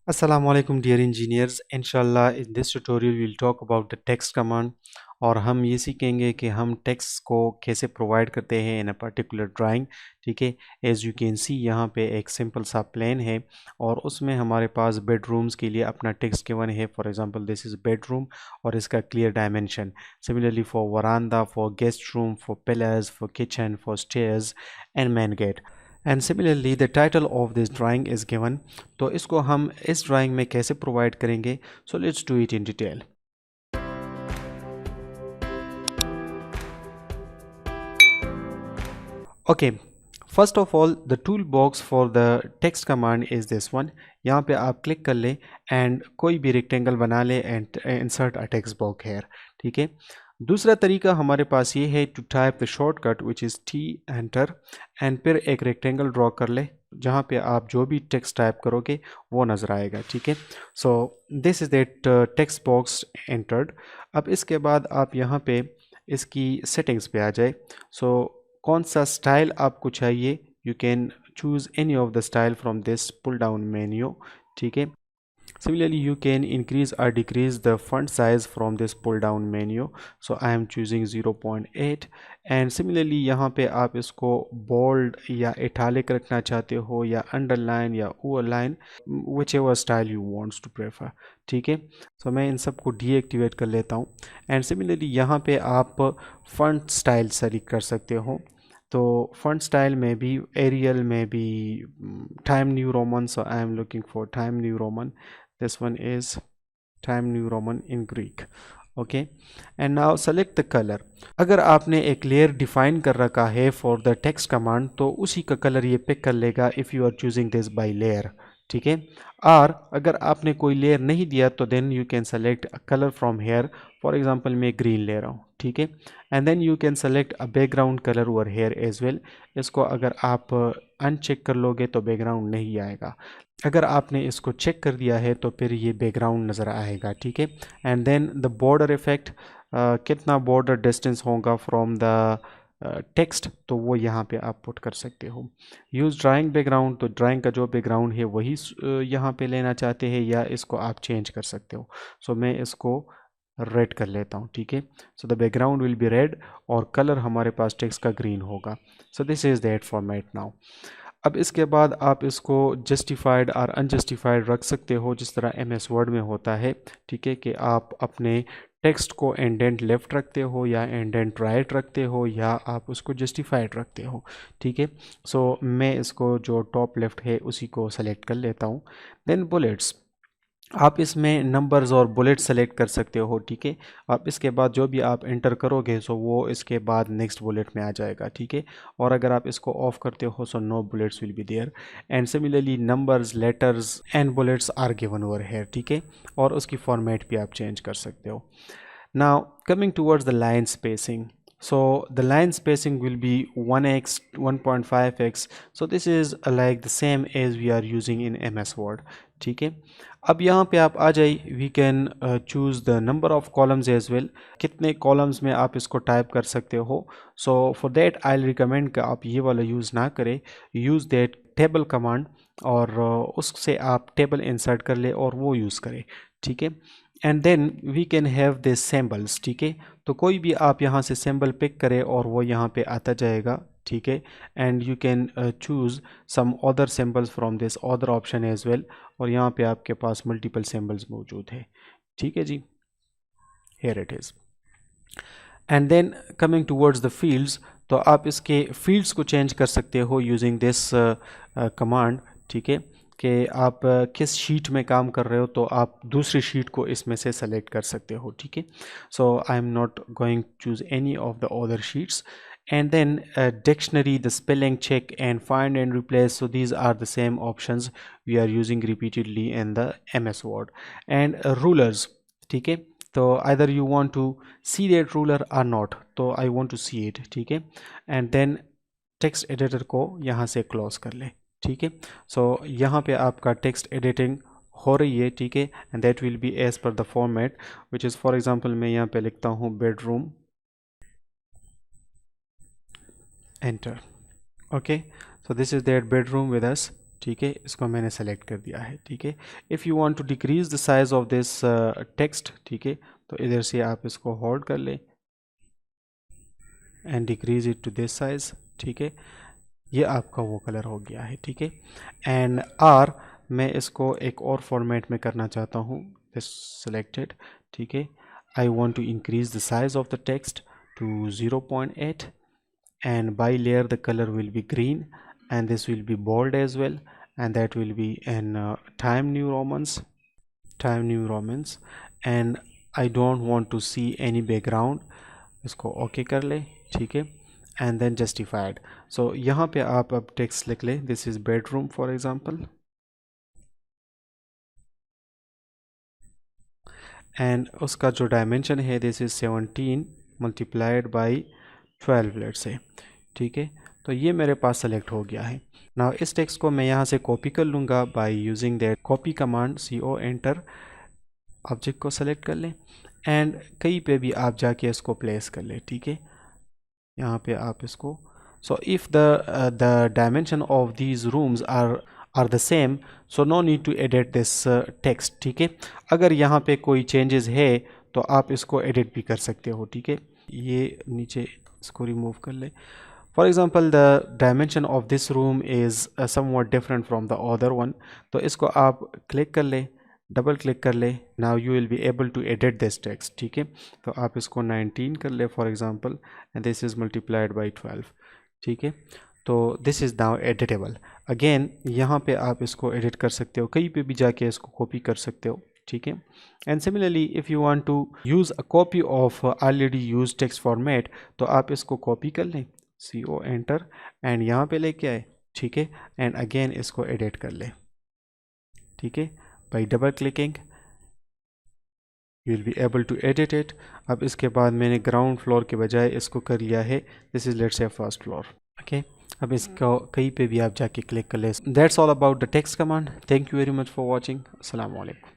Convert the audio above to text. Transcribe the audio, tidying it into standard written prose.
Assalamu alaikum dear engineers. Inshallah in this tutorial we'll talk about the text command और हम ये सीखेंगे कि हम टेक्स्ट को कैसे प्रोवाइड करते हैं इन अ पर्टिकुलर ड्राइंग। ठीक है, एज यू कैन सी यहाँ पे एक सिंपल सा प्लान है और उसमें हमारे पास बेडरूम्स के लिए अपना टेक्स्ट गिवन है। For example this is bedroom और इसका clear dimension. Similarly for verandah, for guest room, for pillars, for kitchen, for stairs and main gate and similarly the title of this drawing is given. तो इसको हम इस drawing में कैसे provide करेंगे, so let's do it in detail. Okay, first of all the tool box for the text command is this one. यहाँ पे आप क्लिक कर ले एंड कोई भी रेक्टेंगल बना ले and insert a text box here. ठीक है, दूसरा तरीका हमारे पास ये है to type the shortcut which is T enter and फिर एक रेक्टेंगल ड्रॉ कर ले जहाँ पे आप जो भी टेक्स्ट टाइप करोगे वो नज़र आएगा। ठीक है, so this is that text box entered. अब इसके बाद आप यहाँ पे इसकी सेटिंग्स पे आ जाए। सो कौन सा स्टाइल आपको चाहिए, you can choose any of the style from this pull down menu. ठीक है, similarly you can increase or decrease the font size from this pull down menu, so I am choosing 0.8 and similarly यहाँ पे आप इसको bold या italic रखना चाहते हो या underline या overline, whichever style you want to prefer। ठीक है, so मैं इन सब को deactivate कर लेता हूँ and similarly यहाँ पे आप font style सेलेक्ट कर सकते हो। तो font style में भी Arial में भी Time New Roman, so I am looking for Time New Roman। this one is Time New Roman in Greek। okay, and now select the color। अगर आपने एक लेयर डिफाइन कर रखा है फॉर द टेक्स्ट कमांड तो उसी का colour ये पिक कर लेगा if you are choosing this by layer. ठीक है, और अगर आपने कोई लेयर नहीं दिया तो then you can select a colour from here. For example मैं ग्रीन ले रहा हूँ। ठीक है, and then you can select a background colour over here as well. इसको अगर आप अनचेक कर लोगे तो बैकग्राउंड नहीं आएगा, अगर आपने इसको चेक कर दिया है तो फिर ये बैकग्राउंड नज़र आएगा। ठीक है, and then the border effect, कितना बॉर्डर डिस्टेंस होगा फ्रॉम द टेक्स्ट तो वो यहाँ पे आप पुट कर सकते हो। यूज़ ड्राइंग बैकग्राउंड, तो ड्राइंग का जो बैकग्राउंड है वही यहाँ पे लेना चाहते हैं या इसको आप चेंज कर सकते हो। सो मैं इसको रेड कर लेता हूँ। ठीक है, so the background will be red और कलर हमारे पास टेक्स्ट का ग्रीन होगा। So this is that format now. अब इसके बाद आप इसको जस्टिफाइड और अनजस्टिफाइड रख सकते हो जिस तरह एम एस वर्ड में होता है। ठीक है, कि आप अपने टेक्स्ट को एंडेंट लेफ़्ट रखते हो या एंडेंट राइट रखते हो या आप उसको जस्टिफाइड रखते हो। ठीक है, सो मैं इसको जो टॉप लेफ़्ट है उसी को सेलेक्ट कर लेता हूँ। देन बुलेट्स, आप इसमें नंबर्स और बुलेट सेलेक्ट कर सकते हो। ठीक है, आप इसके बाद जो भी आप एंटर करोगे सो वो इसके बाद नेक्स्ट बुलेट में आ जाएगा। ठीक है, और अगर आप इसको ऑफ करते हो so no bullets will be there and similarly numbers, letters and bullets are given over here. ठीक है, और उसकी फॉर्मेट भी आप चेंज कर सकते हो। Now coming towards the line spacing, so the line spacing will be 1x 1.5x, so this is like the same as we are using in MS Word। ठीक है, अब यहाँ पे आप आ जाइए, we can choose the number of columns as well, कितने columns में आप इसको टाइप कर सकते हो। So for that I recommend कि आप ये वाला यूज़ ना करें, यूज़ दैट टेबल कमांड और उससे आप टेबल इंसर्ट कर ले और वो यूज़ करें। ठीक है, and then we can have this symbols. ठीक है, तो कोई भी आप यहाँ से सिंबल पिक करें और वो यहाँ पे आता जाएगा। ठीक है, and you can choose some other symbols from this other option as well, और यहाँ पे आपके पास मल्टीपल सिंबल्स मौजूद है। ठीक है जी, here it is. And then coming towards the fields, तो आप इसके फील्ड्स को चेंज कर सकते हो यूजिंग दिस कमांड। ठीक है, कि आप किस शीट में काम कर रहे हो तो आप दूसरी शीट को इसमें से सेलेक्ट कर सकते हो। ठीक है, so I am not going choose any of the other sheets and then dictionary, the spelling check and find and replace, so these are the same options we are using repeatedly in the MS Word and rulers। ठीक है, तो either you want to see that ruler or not, तो I want to see it। ठीक है, and then text editor को यहाँ से close कर ले। ठीक है, सो यहाँ पे आपका टेक्स्ट एडिटिंग हो रही है। ठीक है, and that will be as per the format which is, for example मैं यहाँ पे लिखता हूँ bedroom, enter. okay, so this is their bedroom with us। ठीक है, इसको मैंने सेलेक्ट कर दिया है। ठीक है, if you want to decrease the size of this text, ठीक है, तो इधर से आप इसको होल्ड कर ले and decrease it to this size. ठीक है, ये आपका वो कलर हो गया है। ठीक है, एंड आर मैं इसको एक और फॉर्मेट में करना चाहता हूँ, दिस सिलेक्टेड। ठीक है, I want to increase the size of the text to 0.8 and by layer the color will be green and this will be bold as well, and that will be in Times New Romans, and I don't want to see any background, इसको okay कर ले। ठीक है, and then justified. सो यहाँ पे आप अब text लिख ले, this is bedroom for example, and उसका जो डायमेंशन है this is 17 multiplied by 12 let's say. ठीक है, तो ये मेरे पास सेलेक्ट हो गया है। नाउ इस टेक्स्ट को मैं यहाँ से कॉपी कर लूँगा by using that copy command, CO enter, object को सेलेक्ट कर लें एंड कहीं पे भी आप जाके इसको प्लेस कर ले। ठीक है, यहाँ पे आप इसको, so if the dimension of these rooms are the same, so no need to edit this text. ठीक है, अगर यहाँ पे कोई चेंजेस है तो आप इसको एडिट भी कर सकते हो। ठीक है, ये नीचे इसको रिमूव कर ले। For example, the dimension of this room is somewhat different from the other one. तो इसको आप क्लिक कर ले, डबल क्लिक कर ले, now you will be able to edit this text। ठीक है, तो आप इसको 19 कर ले for example, and this is multiplied by 12। ठीक है, तो this is now editable। again यहाँ पे आप इसको edit कर सकते हो, कहीं पे भी जाके इसको copy कर सकते हो। ठीक है, and similarly if you want to use a copy of already use text format, तो आप इसको कॉपी कर लें, CO एंटर, एंड यहाँ पे लेके आए। ठीक है, एंड अगेन इसको एडिट कर ले। ठीक है, by double clicking you will be able to edit it. अब इसके बाद मैंने ग्राउंड फ्लोर के बजाय इसको कर लिया है, this is let's say first floor. Okay, अब इसको कहीं पे भी आप जाके क्लिक कर ले। That's all about the text command. Thank you very much for watching. अस्सलाम वालेकुम।